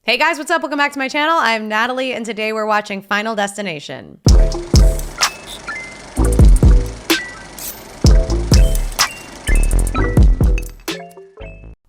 Hey guys, what's up? Welcome back to my channel. I'm Natalie, and today we're watching Final Destination.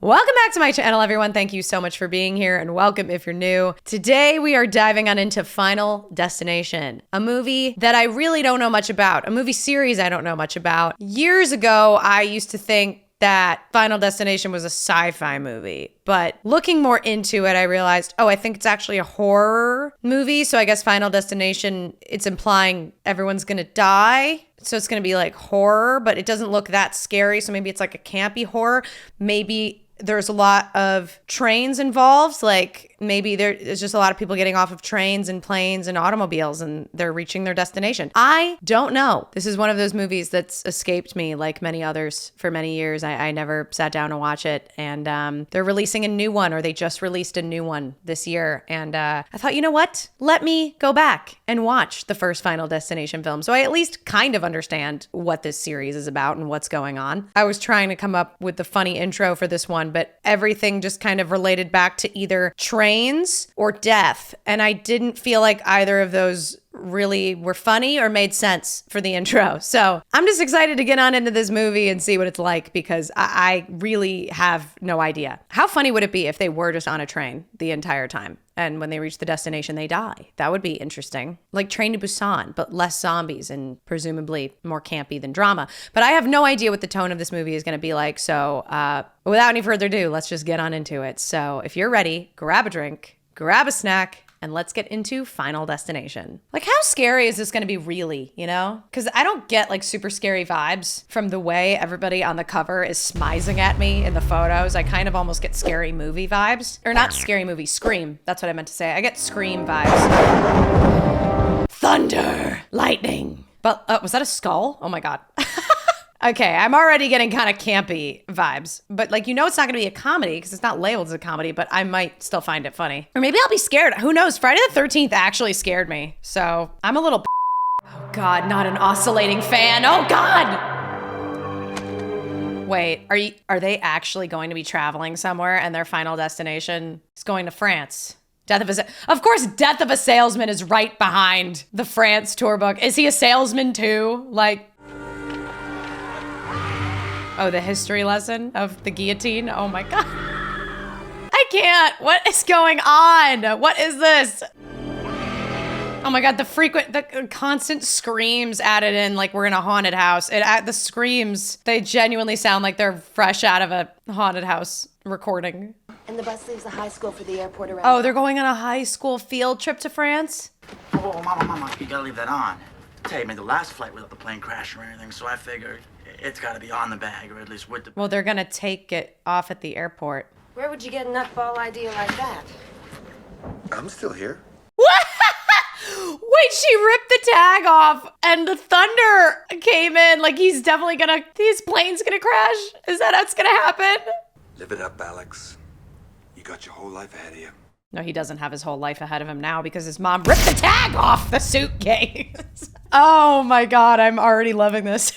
Welcome back to my channel, everyone. Thank you so much for being here, and welcome if you're new. Today, we are diving on into Final Destination, a movie that I really don't know much about, a movie series I don't know much about. Years ago, I used to think that Final Destination was a sci-fi movie, but looking more into it, I realized, I think it's actually a horror movie. So I guess Final Destination, it's implying everyone's gonna die. So it's gonna be like horror, but it doesn't look that scary. So maybe it's like a campy horror. Maybe there's a lot of trains involved. Like maybe there's just a lot of people getting off of trains and planes and automobiles and they're reaching their destination. I don't know. This is one of those movies that's escaped me like many others for many years. I never sat down to watch it. And they're releasing a new one, or they just released a new one this year. And I thought, you know what? Let me go back and watch the first Final Destination film, so I at least kind of understand what this series is about and what's going on. I was trying to come up with the funny intro for this one, but everything just kind of related back to either trains or death. And I didn't feel like either of those really were funny or made sense for the intro. So I'm just excited to get on into this movie and see what it's like, because I really have no idea. How funny would it be if they were just on a train the entire time, and when they reach the destination, they die? That would be interesting. Like Train to Busan, but less zombies and presumably more campy than drama. But I have no idea what the tone of this movie is going to be like. So without any further ado, let's just get on into it. So if you're ready, grab a drink, grab a snack, and let's get into Final Destination. Like, how scary is this gonna be really, you know? Because I don't get like super scary vibes from the way everybody on the cover is smizing at me in the photos. I kind of almost get scary movie vibes. Or not scary movie, Scream. That's what I meant to say. I get Scream vibes. Thunder, lightning. But was that a skull? Oh my God. Okay, I'm already getting kind of campy vibes, but like, you know, it's not gonna be a comedy because it's not labeled as a comedy, but I might still find it funny. Or maybe I'll be scared. Who knows? Friday the 13th actually scared me. So I'm a little, oh God, not an oscillating fan. Oh God. Wait, are they actually going to be traveling somewhere and their final destination is going to France? Of course, Death of a Salesman is right behind the France tour book. Is he a salesman too? Like, oh, the history lesson of the guillotine? Oh my God. I can't. What is going on? What is this? Oh my God, the constant screams added in like we're in a haunted house. The screams, they genuinely sound like they're fresh out of a haunted house recording. And the bus leaves the high school for the airport around. Oh, they're going on a high school field trip to France? Oh, Mama, you gotta leave that on. I tell you, I made the last flight without the plane crashing or anything, so I figured it's gotta be on the bag, or at least with the... Well, they're gonna take it off at the airport. Where would you get a nutball idea like that? I'm still here. What? Wait, she ripped the tag off and the thunder came in. Like his plane's gonna crash? Is that how it's gonna happen? Live it up, Alex. You got your whole life ahead of you. No, he doesn't have his whole life ahead of him now because his mom ripped the tag off the suitcase. Oh my God, I'm already loving this.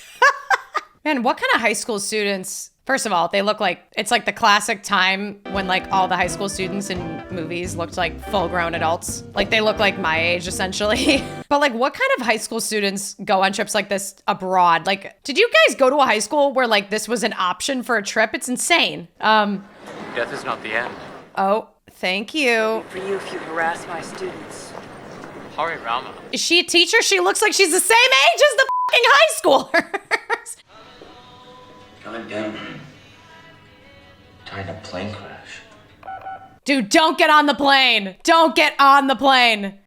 Man, what kind of high school students? First of all, they look like, it's like the classic time when like all the high school students in movies looked like full grown adults. Like they look like my age essentially. But like what kind of high school students go on trips like this abroad? Like, did you guys go to a high school where like this was an option for a trip? It's insane. Death is not the end. Oh, thank you. For you if you harass my students. Hari Rama. Is she a teacher? She looks like she's the same age as the fucking high schoolers. God damn. Died in a plane crash. Dude, don't get on the plane. Don't get on the plane.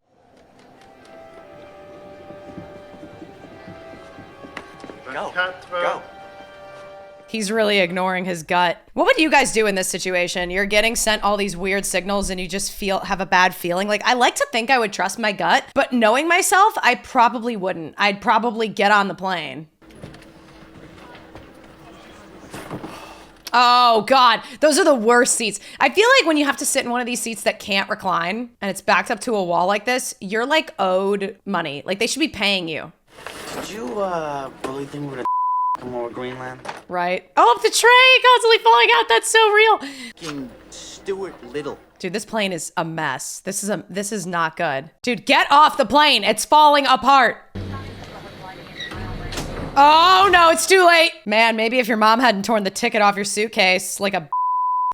Go. He's really ignoring his gut. What would you guys do in this situation? You're getting sent all these weird signals and you just have a bad feeling. Like, I like to think I would trust my gut, but knowing myself, I probably wouldn't. I'd probably get on the plane. Oh God, those are the worst seats. I feel like when you have to sit in one of these seats that can't recline and it's backed up to a wall like this, you're like owed money. Like they should be paying you. Did you really think we're gonna from over Greenland. Right. Oh, the tray constantly falling out. That's so real. King Stuart Little. Dude, this plane is a mess. This is not good. Dude, get off the plane. It's falling apart. Oh no, it's too late. Man, maybe if your mom hadn't torn the ticket off your suitcase like a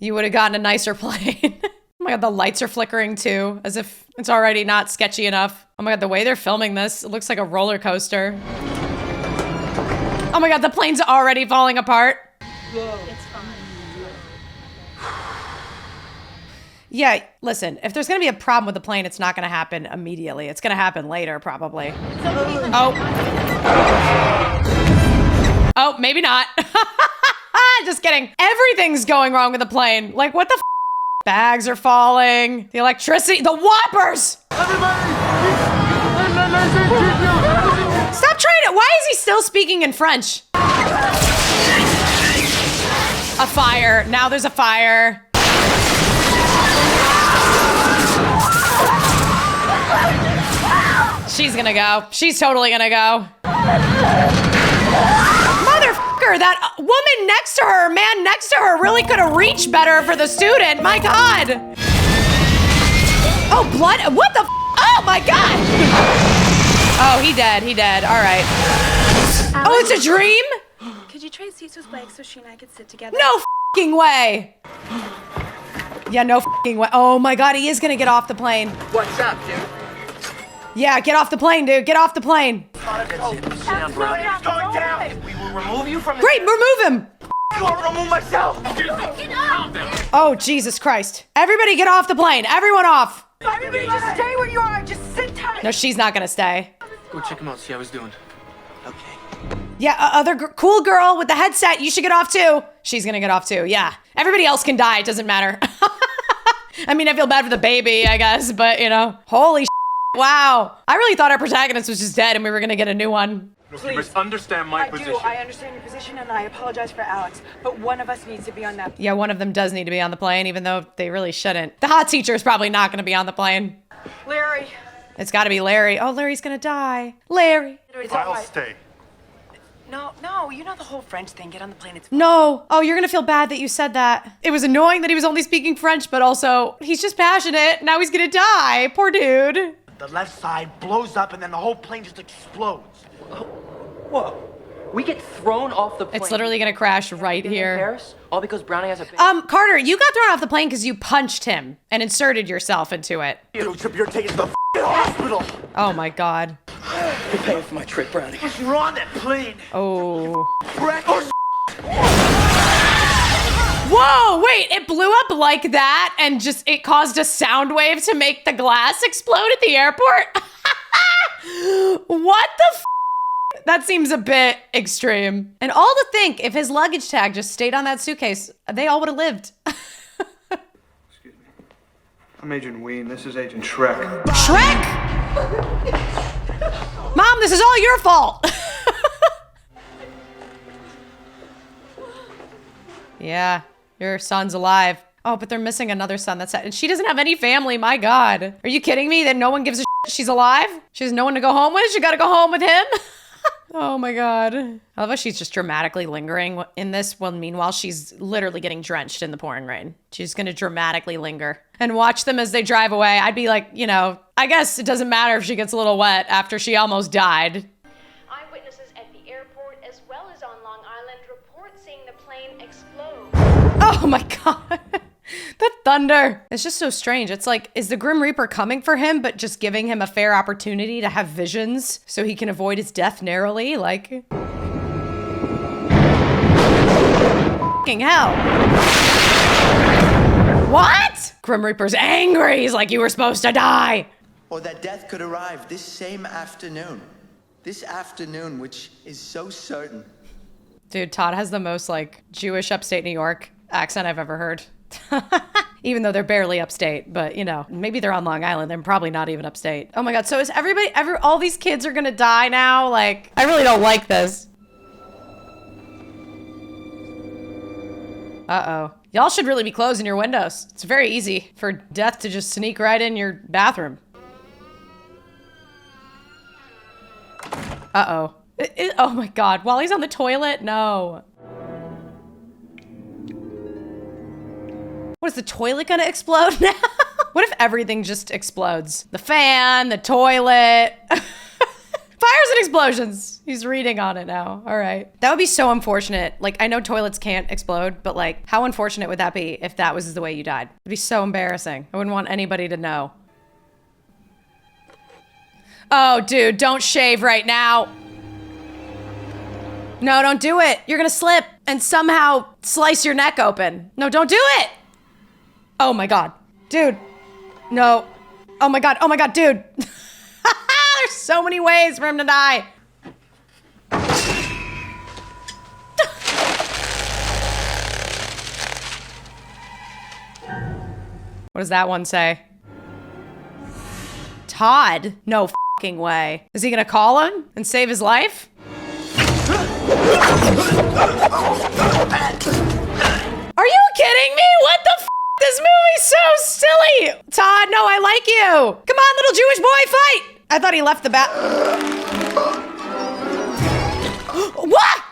you would have gotten a nicer plane. Oh my god, the lights are flickering too, as if it's already not sketchy enough. Oh my god, the way they're filming this, it looks like a roller coaster. Oh my god, the plane's already falling apart. Yeah, listen, if there's gonna be a problem with the plane, it's not gonna happen immediately. It's gonna happen later, probably. Oh. Oh, maybe not. Just kidding. Everything's going wrong with the plane. Like, what the f? Bags are falling. The electricity, the whoppers! Stop trying to, why is he still speaking in French? A fire, now there's a fire. She's gonna go. She's totally gonna go. Motherfucker, that woman next to her, man next to her really could have reached better for the student. My God. Oh, blood. What the f? Oh my God. Oh, he dead. He dead. All right. Oh, it's a dream? Could you trade seats with Blake so she and I could sit together? No fucking way. Yeah, no fucking way. Oh my God, he is gonna get off the plane. What's up, dude? Yeah, get off the plane, dude. Get off the plane. Going down. We will remove you from the... Great, remove him. I'll remove myself. Oh, Jesus Christ. Everybody get off the plane. Everyone off. Everybody just stay where you are. Just sit tight. No, she's not gonna stay. Go check him out, see how he's doing. Okay. Yeah, cool girl with the headset, you should get off too. She's gonna get off too, yeah. Everybody else can die, it doesn't matter. I mean, I feel bad for the baby, I guess, but you know. Holy wow. I really thought our protagonist was just dead and we were gonna get a new one. You must understand my position. I understand your position and I apologize for Alex, but one of us needs to be on that. Yeah, one of them does need to be on the plane, even though they really shouldn't. The hot teacher is probably not gonna be on the plane. Larry. It's gotta be Larry. Oh, Larry's gonna die. Larry. It's all I'll right. stay. No, you know the whole French thing. Get on the plane. It's No. Oh, you're gonna feel bad that you said that. It was annoying that he was only speaking French, but also, he's just passionate. Now he's gonna die. Poor dude. The left side blows up and then the whole plane just explodes. Whoa. We get thrown off the plane. It's literally gonna crash right in here. Paris, all because Brownie has a big... Carter, you got thrown off the plane because you punched him and inserted yourself into it. You're taking to the hospital. Oh my God. You're paying for my trip, Brownie. You're on that plane. Oh. Brett. Oh, Whoa, wait, it blew up like that and just, it caused a sound wave to make the glass explode at the airport? What the f? That seems a bit extreme. And all to think, if his luggage tag just stayed on that suitcase, they all would have lived. Excuse me. I'm Agent Ween. This is Agent Shrek. Shrek? Mom, this is all your fault. Yeah, your son's alive. Oh, but they're missing another son. That's sad. And she doesn't have any family. My God. Are you kidding me that no one gives a shit she's alive? She has no one to go home with? She gotta go home with him? Oh my God. I love how she's just dramatically lingering in this. Well, meanwhile, she's literally getting drenched in the pouring rain. She's gonna dramatically linger and watch them as they drive away. I'd be like, you know, I guess it doesn't matter if she gets a little wet after she almost died. Eyewitnesses at the airport as well as on Long Island report seeing the plane explode. Oh my God. The thunder. It's just so strange. It's like, is the Grim Reaper coming for him, but just giving him a fair opportunity to have visions so he can avoid his death narrowly? Like, fucking hell. What? Grim Reaper's angry. He's like, you were supposed to die. Or that death could arrive this same afternoon. This afternoon, which is so certain. Dude, Todd has the most like Jewish upstate New York accent I've ever heard. Even though they're barely upstate, but you know, maybe they're on Long Island. They're probably not even upstate. Oh my God. So is all these kids are gonna die now? Like, I really don't like this. Uh-oh. Y'all should really be closing your windows. It's very easy for death to just sneak right in your bathroom. Uh-oh. Oh my God, while he's on the toilet? No. What, is the toilet gonna explode now? What if everything just explodes? The fan, the toilet. Fires and explosions. He's reading on it now. All right. That would be so unfortunate. Like, I know toilets can't explode, but like, how unfortunate would that be if that was the way you died? It'd be so embarrassing. I wouldn't want anybody to know. Oh, dude, don't shave right now. No, don't do it. You're gonna slip and somehow slice your neck open. No, don't do it. Oh my God. Dude. No. Oh my God, dude. There's so many ways for him to die. What does that one say? Todd? No fucking way. Is he gonna call him and save his life? Are you kidding me? What the f? This movie's so silly. Todd, no, I like you. Come on, little Jewish boy, fight. I thought he left the bat. What?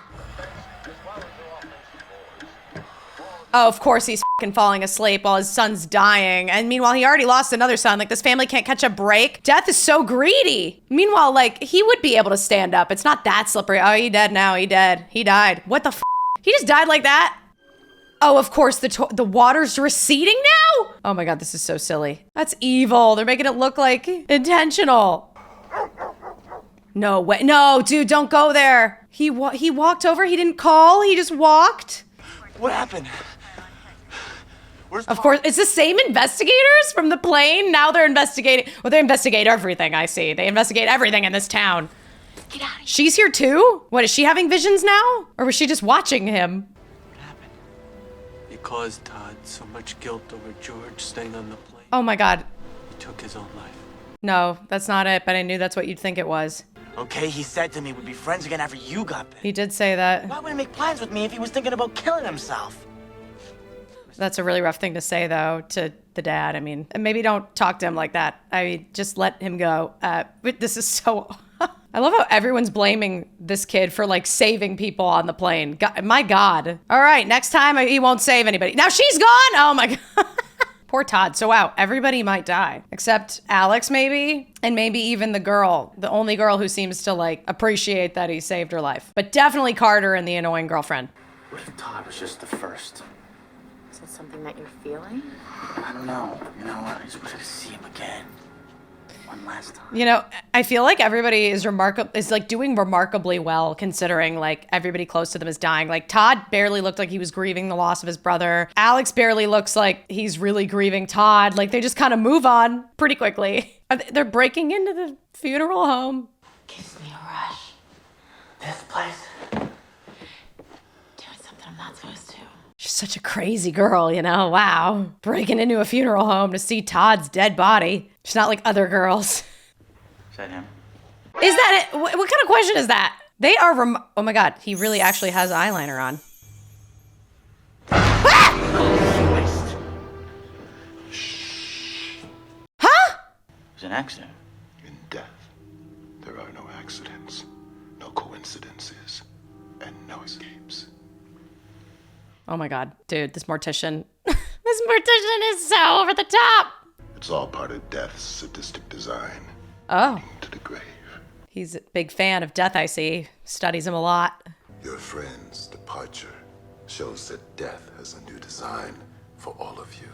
Oh, of course he's fucking falling asleep while his son's dying. And meanwhile, he already lost another son. Like, this family can't catch a break. Death is so greedy. Meanwhile, like, he would be able to stand up. It's not that slippery. Oh, he dead now. He dead. He died. What the f? He just died like that? Oh, of course, the water's receding now? Oh my God, this is so silly. That's evil. They're making it look like intentional. No way. No, dude, don't go there. He walked over. He didn't call. He just walked. What happened? Of course, it's the same investigators from the plane. Now they're investigating. Well, they investigate everything, I see. They investigate everything in this town. Get out of here. She's here too? What, is she having visions now? Or was she just watching him? What happened? You caused Todd so much guilt over George staying on the plane. Oh my God. He took his own life. No, that's not it, but I knew that's what you'd think it was. Okay, he said to me we'd be friends again after you got back. He did say that. Why would he make plans with me if he was thinking about killing himself? That's a really rough thing to say, though, to the dad. I mean, maybe don't talk to him like that. I mean, just let him go. But this is so... I love how everyone's blaming this kid for, like, saving people on the plane. God, my God. All right, next time he won't save anybody. Now she's gone! Oh, my God. Poor Todd. So, wow, everybody might die. Except Alex, maybe? And maybe even the girl. The only girl who seems to, like, appreciate that he saved her life. But definitely Carter and the annoying girlfriend. What if Todd was just the first? Is that something that you're feeling? I don't know. You know what? I just wish I could see him again. One last time. You know, I feel like everybody is like doing remarkably well considering like everybody close to them is dying. Like Todd barely looked like he was grieving the loss of his brother. Alex barely looks like he's really grieving Todd. Like they just kind of move on pretty quickly. They're breaking into the funeral home. Gives me a rush. This place? Doing something I'm not supposed to. She's such a crazy girl, you know? Wow. Breaking into a funeral home to see Todd's dead body. She's not like other girls. Is that him? Is that it? What kind of question is that? They are oh my God, he really actually has eyeliner on. Ah! Huh? It was an accident. In death, there are no accidents, no coincidences, and no escapes. Oh my God, dude, this mortician. This mortician is so over the top. It's all part of death's sadistic design. Oh. To the grave. He's a big fan of death, I see. Studies him a lot. Your friend's departure shows that death has a new design for all of you.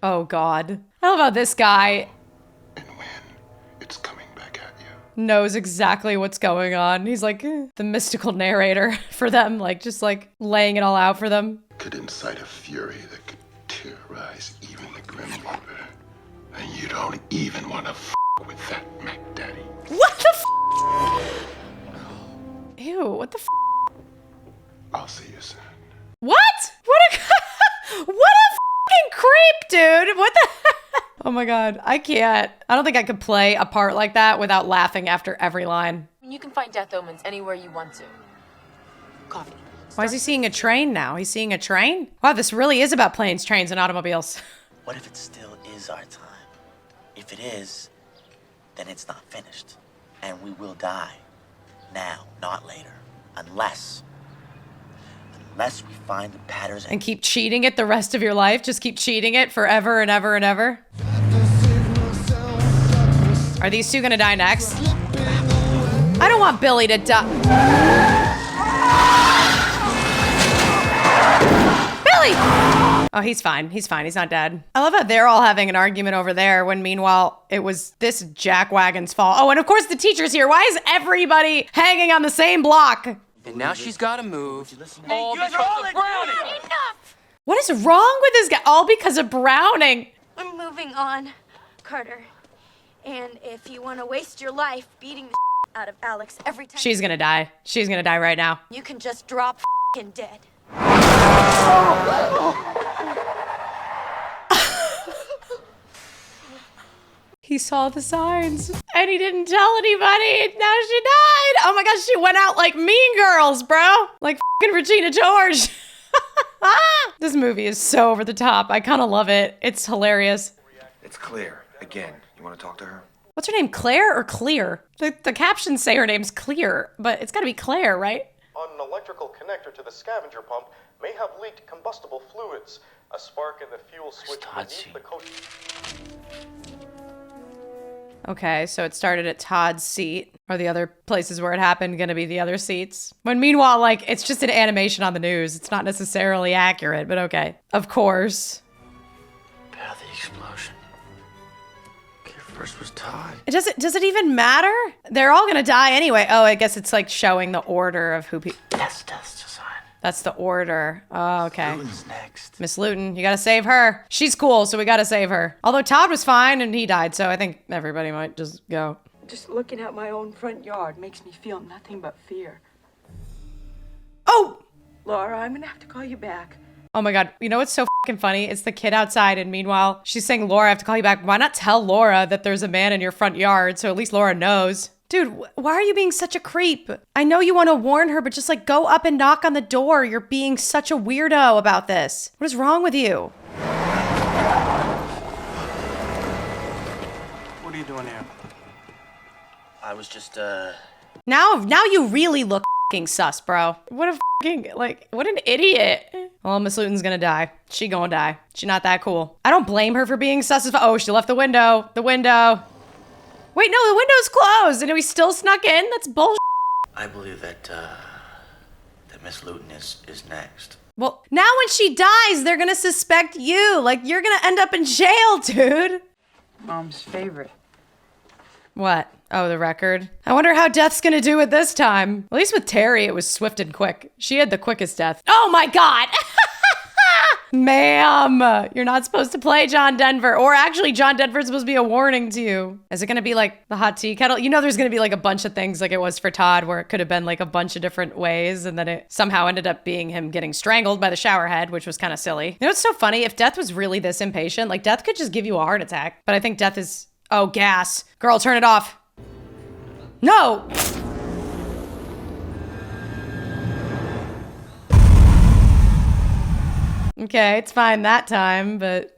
Oh God. I love how this guy And when it's coming back at you. knows exactly what's going on. He's like the mystical narrator for them, like just like laying it all out for them. Could incite a fury that could terrorize even the Grim Reaper. And you don't even want to with that Mac Daddy. What the Ew, what the I'll see you soon. What? What a what a fucking creep, dude. What the Oh my God, I can't. I don't think I could play a part like that without laughing after every line. You can find death omens anywhere you want to. Coffee. Why is he seeing a train now? He's seeing a train? Wow, this really is about planes, trains, and automobiles. What if it still is our time? If it is, then it's not finished. And we will die. now, not later. Unless we find the patterns And keep cheating it the rest of your life? Just keep cheating it forever and ever and ever? Are these two gonna die next? I don't want Billy to die. Billy! Oh, he's fine. He's fine. He's not dead. I love how they're all having an argument over there when meanwhile it was this jackwagon's fault. Oh, and of course the teacher's here. Why is everybody hanging on the same block? And now she's gotta move. All because of Browning! Enough! What is wrong with this guy? All because of Browning. I'm moving on, Carter. And if you want to waste your life beating the out of Alex every time She's gonna die. She's gonna die right now. you can just drop dead. He saw the signs and he didn't tell anybody. Now she died. Oh my gosh, she went out like Mean Girls, bro. Like fucking Regina George. This movie is so over the top. I kind of love it. It's hilarious. It's Claire. Again, you want to talk to her? What's her name, Claire or Clear? The captions say her name's Clear, but it's gotta be Claire, right? An electrical connector to the scavenger pump may have leaked combustible fluids. A spark in the fuel switch beneath the coach. Okay, so it started at Todd's seat. Are the other places where it happened gonna be the other seats? When meanwhile, like, it's just an animation on the news. It's not necessarily accurate, but okay. Of course. Path of the explosion. Okay, first was Todd. Does it even matter? They're all gonna die anyway. Oh, I guess it's like showing the order of who people. That's design. That's the order. Oh, okay. Luton's next. Miss Luton, you gotta save her. She's cool, so we gotta save her. Although Todd was fine and he died, so I think everybody might just go. Just looking at my own front yard makes me feel nothing but fear. Oh! Laura, I'm gonna have to call you back. Oh my God, you know what's so fucking funny? It's the kid outside and meanwhile, she's saying, Laura, I have to call you back. Why not tell Laura that there's a man in your front yard so at least Laura knows? Dude, why are you being such a creep? I know you want to warn her, but just like go up and knock on the door. You're being such a weirdo about this. What is wrong with you? What are you doing here? I was just, Now you really look fucking sus, bro. What a fucking, like, what an idiot. Well, Miss Luton's gonna die. She gonna die. She not that cool. I don't blame her for being sus as oh, she left the window. The window. Wait, no, the window's closed and we still snuck in? That's bullshit. I believe that Miss Luton is next. Well, now when she dies, they're gonna suspect you. Like, you're gonna end up in jail, dude. Mom's favorite. What? Oh, the record. I wonder how Death's gonna do it this time. At least with Terry, it was swift and quick. She had the quickest death. Oh my God! Ma'am, you're not supposed to play John Denver. Or actually, John Denver's supposed to be a warning to you. Is it gonna be like the hot tea kettle? You know there's gonna be like a bunch of things like it was for Todd where it could have been like a bunch of different ways and then it somehow ended up being him getting strangled by the shower head, which was kind of silly. You know what's so funny? If Death was really this impatient, like Death could just give you a heart attack. But I think Death is, oh, gas. Girl, turn it off. No! Okay, it's fine that time, but...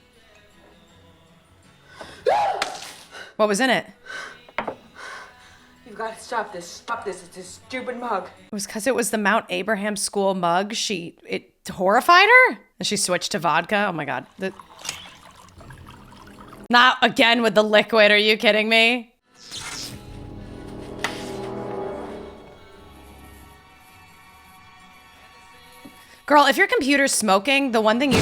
What was in it? You've got to stop this. Stop this. It's a stupid mug. It was because it was the Mount Abraham School mug. It horrified her? And she switched to vodka? Oh my God. Not again with the liquid, are you kidding me? Girl, if your computer's smoking, the one thing you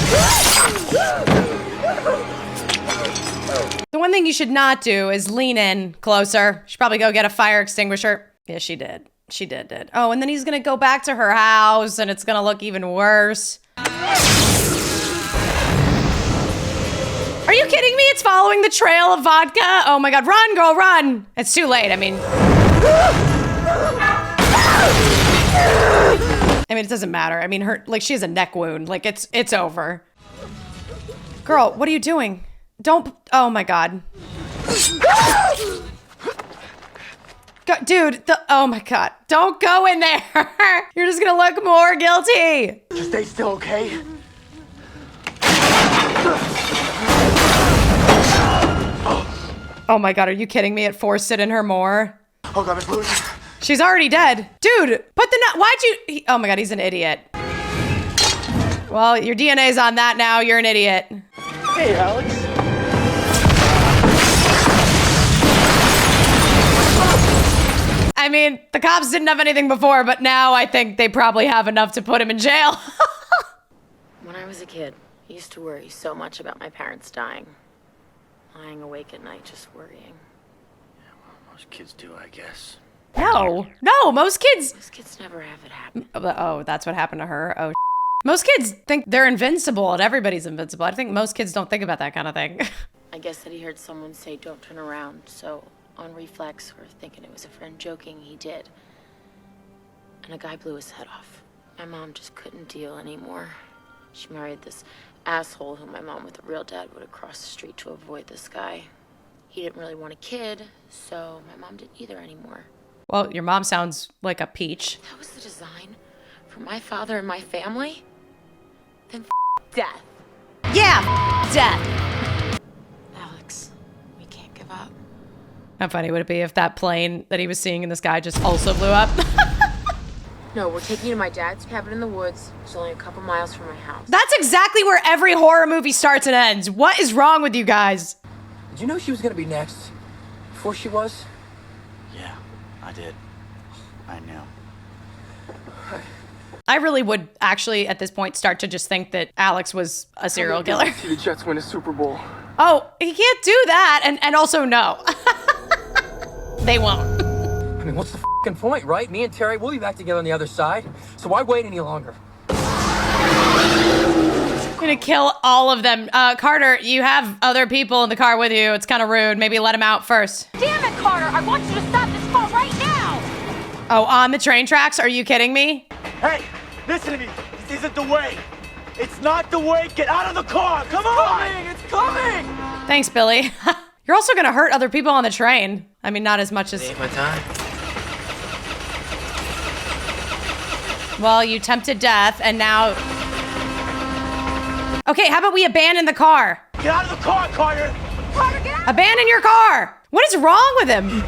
should not do is lean in closer. Should probably go get a fire extinguisher. Yeah, she did. She did. Oh, and then he's gonna go back to her house and it's gonna look even worse. Are you kidding me? It's following the trail of vodka? Oh my God, run, girl, run. It's too late, I mean, it doesn't matter. I mean, she has a neck wound. Like, it's over. Girl, what are you doing? Don't, oh my God. Dude, oh my God. Don't go in there. You're just gonna look more guilty. Just stay still, okay? Oh my God, are you kidding me? It forced it in her more. Oh God, Miss Luton. She's already dead. Dude, put the why'd you, oh my God, he's an idiot. Well, your DNA's on that now. You're an idiot. Hey, Alex. I mean, the cops didn't have anything before, but now I think they probably have enough to put him in jail. When I was a kid, I used to worry so much about my parents dying. Lying awake at night just worrying. Yeah, well, most kids do, I guess. No, most kids never have it happen. Oh, that's what happened to her. Oh, most kids think they're invincible and everybody's invincible. I think most kids don't think about that kind of thing. I guess that he heard someone say, "Don't turn around," so on reflex, or thinking it was a friend joking, he did. And a guy blew his head off. My mom just couldn't deal anymore. She married this asshole who my mom with a real dad would have crossed the street to avoid this guy. He didn't really want a kid, so my mom didn't either anymore. Well, your mom sounds like a peach. That was the design for my father and my family? Then death. Yeah, death. Alex, we can't give up. How funny would it be if that plane that he was seeing in the sky just also blew up? No, we're taking you to my dad's cabin in the woods. It's only a couple miles from my house. That's exactly where every horror movie starts and ends. What is wrong with you guys? Did you know she was gonna be next? Before she was? Yeah, I did. I knew. I really would actually, at this point, start to just think that Alex was a serial killer. See the Jets win a Super Bowl. Oh, he can't do that, and also no. They won't. I mean, what's the fucking point, right? Me and Terry, we'll be back together on the other side. So why wait any longer? I'm gonna kill all of them. Carter, you have other people in the car with you. It's kind of rude. Maybe let him out first. Damn it, Carter! I want you to stop this car right now! Oh, on the train tracks? Are you kidding me? Hey, listen to me. This isn't the way. It's not the way. Get out of the car. Come on. It's coming! Thanks, Billy. You're also gonna hurt other people on the train. I mean, not as much as... Ain't my time. Well, you tempted death, and now... Okay, how about we abandon the car? Get out of the car, Carter. Carter, get out! Abandon your car! What is wrong with him?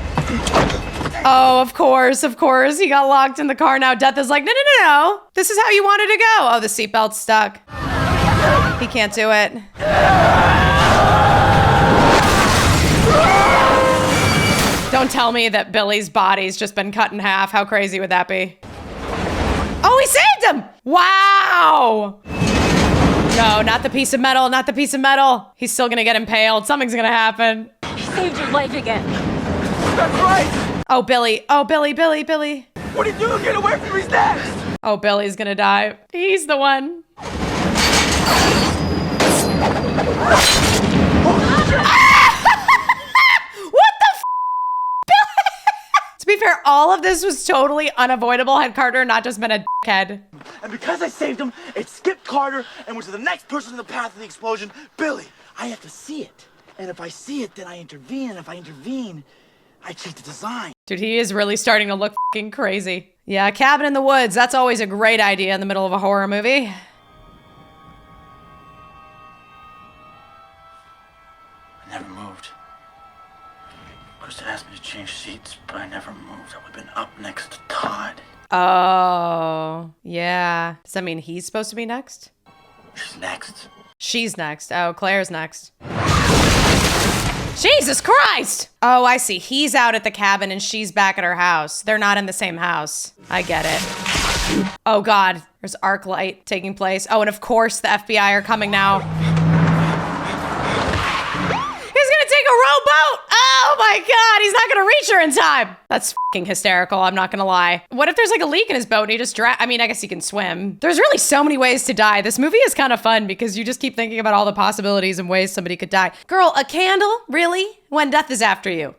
Oh, of course. He got locked in the car. Now Death is like, no. This is how you wanted to go. Oh, the seatbelt's stuck. He can't do it. Don't tell me that Billy's body's just been cut in half. How crazy would that be? Oh, he saved him! Wow! No, not the piece of metal, not the piece of metal. He's still gonna get impaled. Something's gonna happen. He saved your life again. That's right! Oh, Billy. Oh, Billy. What are you doing? Get away from me, next! Oh, Billy's gonna die. He's the one. What the f? To be fair, all of this was totally unavoidable had Carter not just been a dickhead. And because I saved him, it skipped Carter and went to the next person in the path of the explosion, Billy. I have to see it. And if I see it, then I intervene. And if I intervene, I cheat the design. Dude, he is really starting to look fucking crazy. Yeah, cabin in the woods. That's always a great idea in the middle of a horror movie. I never moved. Krista asked me to change seats, but I never moved. I would have been up next to Todd. Oh, yeah. Does that mean he's supposed to be next? She's next. She's next. Oh, Claire's next. Jesus Christ! Oh, I see. He's out at the cabin and she's back at her house. They're not in the same house. I get it. Oh God, there's arc light taking place. Oh, and of course the FBI are coming now. He's gonna take a rowboat! Oh my God, he's not gonna reach her in time. That's fucking hysterical, I'm not gonna lie. What if there's like a leak in his boat and he just I mean, I guess he can swim. There's really so many ways to die. This movie is kind of fun because you just keep thinking about all the possibilities and ways somebody could die. Girl, a candle? Really? When death is after you.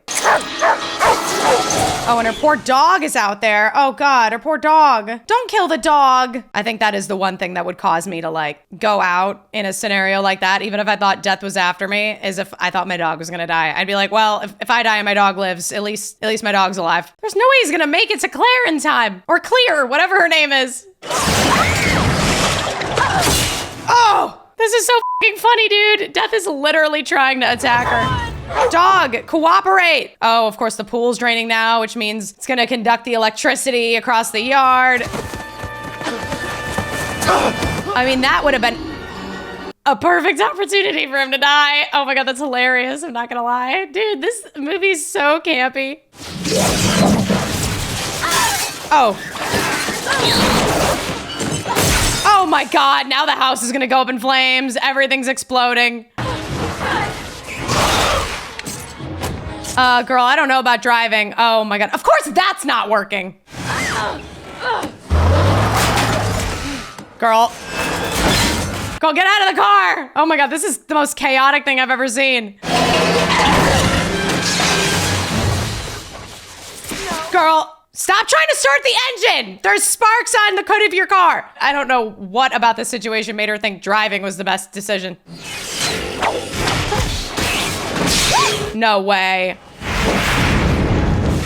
Oh, and her poor dog is out there. Oh God, her poor dog. Don't kill the dog. I think that is the one thing that would cause me to like go out in a scenario like that, even if I thought death was after me, is if I thought my dog was gonna die. I'd be like, well, if I die and my dog lives, at least my dog's alive. There's no way he's gonna make it to Claire in time. Or Clear, whatever her name is. Oh, this is so fucking funny, dude. Death is literally trying to attack her. Dog, cooperate. Oh, of course the pool's draining now, which means it's gonna conduct the electricity across the yard. I mean, that would have been a perfect opportunity for him to die. Oh my God, that's hilarious. I'm not gonna lie. Dude, this movie's so campy. Oh. Oh my God, now the house is gonna go up in flames. Everything's exploding. Girl, I don't know about driving. Oh my God, of course that's not working. Girl, get out of the car. Oh my God, this is the most chaotic thing I've ever seen. Girl, stop trying to start the engine. There's sparks on the hood of your car. I don't know what about this situation made her think driving was the best decision. No way.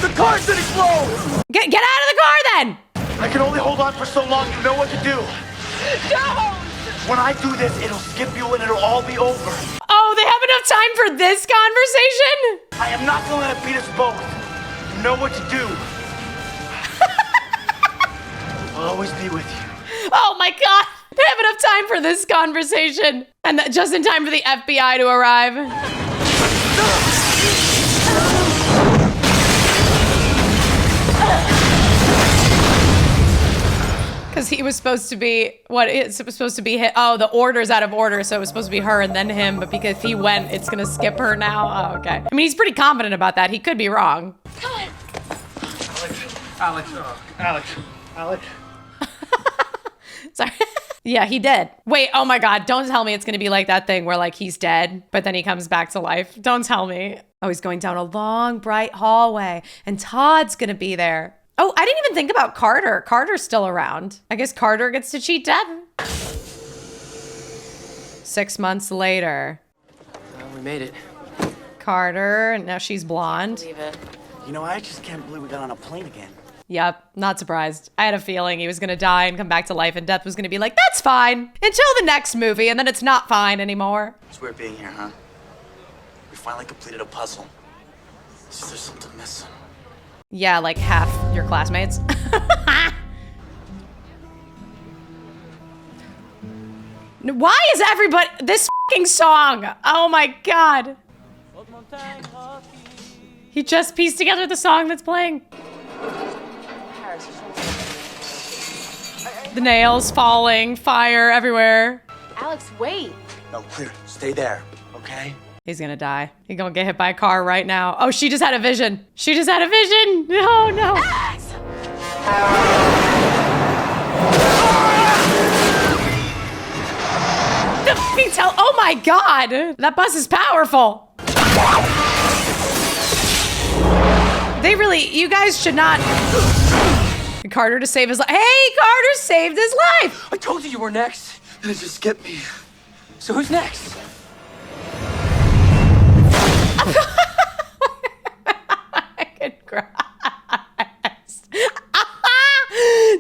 The car's gonna explode! Get out of the car then! I can only hold on for so long. You know what to do. Don't! When I do this, it'll skip you and it'll all be over. Oh, they have enough time for this conversation? I am not gonna let it beat us both. You know what to do. I'll always be with you. Oh my God, they have enough time for this conversation. And just in time for the FBI to arrive. Because he was supposed to be, it's supposed to be hit. Oh, the order's out of order, so it was supposed to be her and then him, but because he went, it's gonna skip her now. Oh, okay. I mean, he's pretty confident about that. He could be wrong. Alex. Sorry. Yeah, he did. Wait, oh my God, don't tell me it's gonna be like that thing where like he's dead, but then he comes back to life. Don't tell me. Oh, he's going down a long, bright hallway, and Todd's gonna be there. Oh, I didn't even think about Carter. Carter's still around. I guess Carter gets to cheat death. 6 months later. We made it. Carter, now she's blonde. Believe it. You know, I just can't believe we got on a plane again. Yep, not surprised. I had a feeling he was gonna die and come back to life and Death was gonna be like, that's fine, until the next movie, and then it's not fine anymore. It's weird being here, huh? We finally completed a puzzle. Is there something missing? Yeah, like half your classmates. Why is everybody, this fucking song? Oh my God. He just pieced together the song that's playing. The nails falling, fire everywhere. Alex, wait. No, clear. Stay there, okay? He's gonna die. He's gonna get hit by a car right now. Oh, she just had a vision. She just had a vision. No, no. Alex! The fucking oh my God. That bus is powerful. They really, you guys should not. Carter to save his life. Hey, Carter saved his life. I told you were next. It just skipped me. So who's next?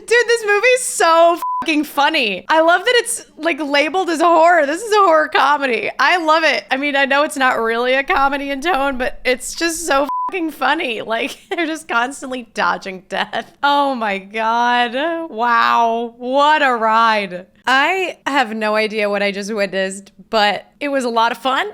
Dude, this movie's so fucking funny. I love that it's like labeled as a horror. This is a horror comedy. I love it. I mean, I know it's not really a comedy in tone, but it's just so fucking funny. Like, they're just constantly dodging death. Oh my God. Wow. What a ride. I have no idea what I just witnessed, but it was a lot of fun.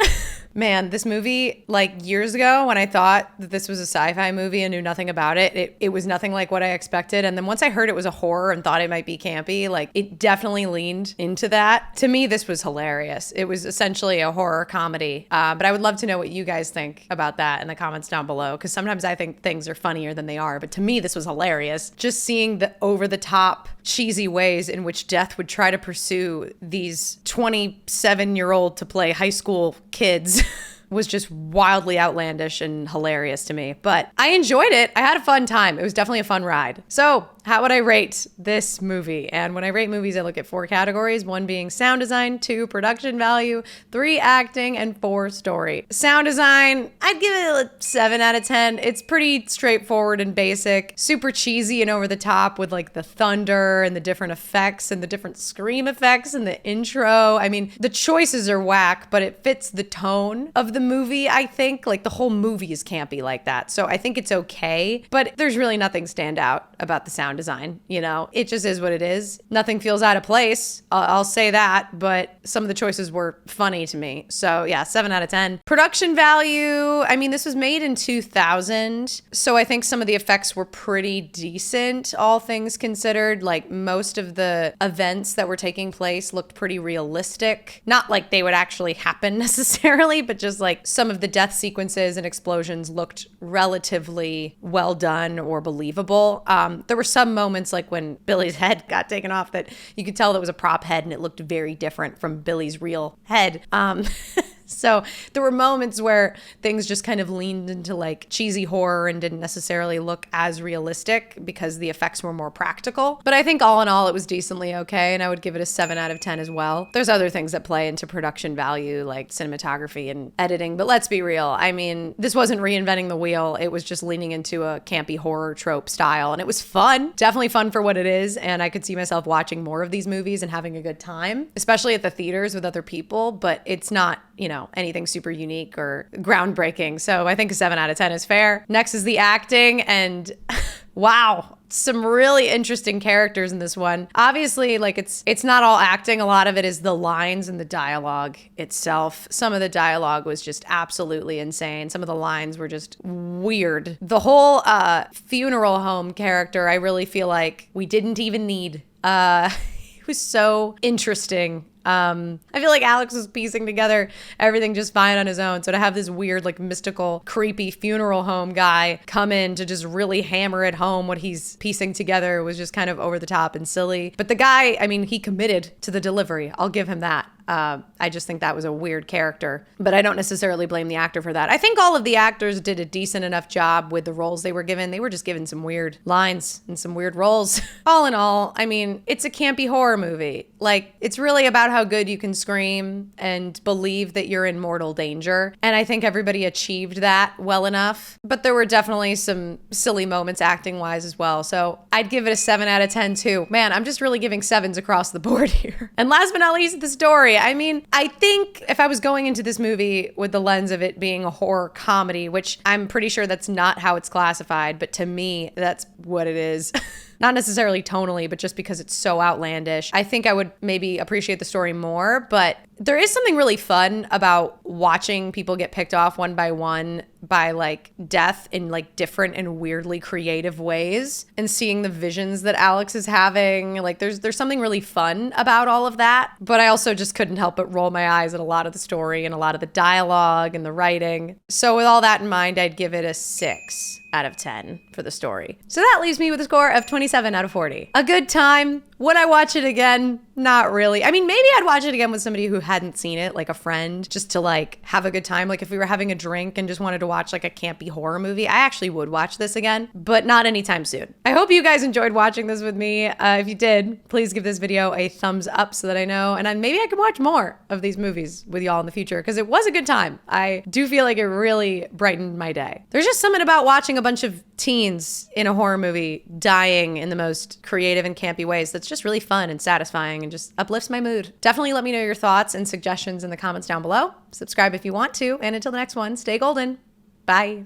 Man, this movie, like years ago when I thought that this was a sci-fi movie and knew nothing about it, it was nothing like what I expected. And then once I heard it was a horror and thought it might be campy, like it definitely leaned into that. To me, this was hilarious. It was essentially a horror comedy. But I would love to know what you guys think about that in the comments down below, because sometimes I think things are funnier than they are. But to me, this was hilarious. Just seeing the over-the-top, cheesy ways in which Death would try to pursue these 27-year-old to play high school kids was just wildly outlandish and hilarious to me. But I enjoyed it. I had a fun time. It was definitely a fun ride. So how would I rate this movie? And when I rate movies, I look at 4 categories, 1 being sound design, 2 production value, 3 acting, and 4 story. Sound design, I'd give it a 7 out of 10. It's pretty straightforward and basic, super cheesy and over the top with like the thunder and the different effects and the different scream effects and the intro. I mean, the choices are whack, but it fits the tone of the movie, I think. Like the whole movie is campy like that. So I think it's okay, but there's really nothing stand out about the sound design, you know? It just is what it is. Nothing feels out of place. I'll say that, but some of the choices were funny to me. So yeah, 7 out of 10. Production value, I mean, this was made in 2000, so I think some of the effects were pretty decent, all things considered. Like most of the events that were taking place looked pretty realistic. Not like they would actually happen necessarily, but just like some of the death sequences and explosions looked relatively well done or believable. There were some moments like when Billy's head got taken off that you could tell that was a prop head and it looked very different from Billy's real head. So there were moments where things just kind of leaned into like cheesy horror and didn't necessarily look as realistic because the effects were more practical. But I think all in all, it was decently okay, and I would give it a 7 out of 10 as well. There's other things that play into production value like cinematography and editing, but let's be real. I mean, this wasn't reinventing the wheel. It was just leaning into a campy horror trope style, and it was fun. Definitely fun for what it is, and I could see myself watching more of these movies and having a good time, especially at the theaters with other people, but it's not, you know, anything super unique or groundbreaking. So I think a 7 out of 10 is fair. Next is the acting, and wow, some really interesting characters in this one. Obviously, like it's not all acting. A lot of it is the lines and the dialogue itself. Some of the dialogue was just absolutely insane. Some of the lines were just weird. The whole funeral home character, I really feel like we didn't even need. It was so interesting. I feel like Alex was piecing together everything just fine on his own. So to have this weird, like mystical, creepy funeral home guy come in to just really hammer it home what he's piecing together was just kind of over the top and silly. But the guy, I mean, he committed to the delivery. I'll give him that. I just think that was a weird character, but I don't necessarily blame the actor for that. I think all of the actors did a decent enough job with the roles they were given. They were just given some weird lines and some weird roles. All in all, I mean, it's a campy horror movie. Like, it's really about how good you can scream and believe that you're in mortal danger. And I think everybody achieved that well enough, but there were definitely some silly moments acting wise as well. So I'd give it a 7 out of 10 too. Man, I'm just really giving 7s across the board here. And last but not least, the story. I mean, I think if I was going into this movie with the lens of it being a horror comedy, which I'm pretty sure that's not how it's classified, but to me, that's what it is. Not necessarily tonally, but just because it's so outlandish. I think I would maybe appreciate the story more, but there is something really fun about watching people get picked off one by one by like death in like different and weirdly creative ways, and seeing the visions that Alex is having. Like there's something really fun about all of that, but I also just couldn't help but roll my eyes at a lot of the story and a lot of the dialogue and the writing. So with all that in mind, I'd give it a 6 out of 10 for the story. So that leaves me with a score of 27 out of 40. A good time. Would I watch it again? Not really. I mean, maybe I'd watch it again with somebody who hadn't seen it, like a friend, just to like have a good time. Like if we were having a drink and just wanted to watch like a campy horror movie, I actually would watch this again, but not anytime soon. I hope you guys enjoyed watching this with me. If you did, please give this video a thumbs up so that I know, and then maybe I can watch more of these movies with y'all in the future, because it was a good time. I do feel like it really brightened my day. There's just something about watching a bunch of teens in a horror movie dying in the most creative and campy ways that's just really fun and satisfying and just uplifts my mood. Definitely let me know your thoughts and suggestions in the comments down below. Subscribe if you want to, and until the next one, stay golden. Bye.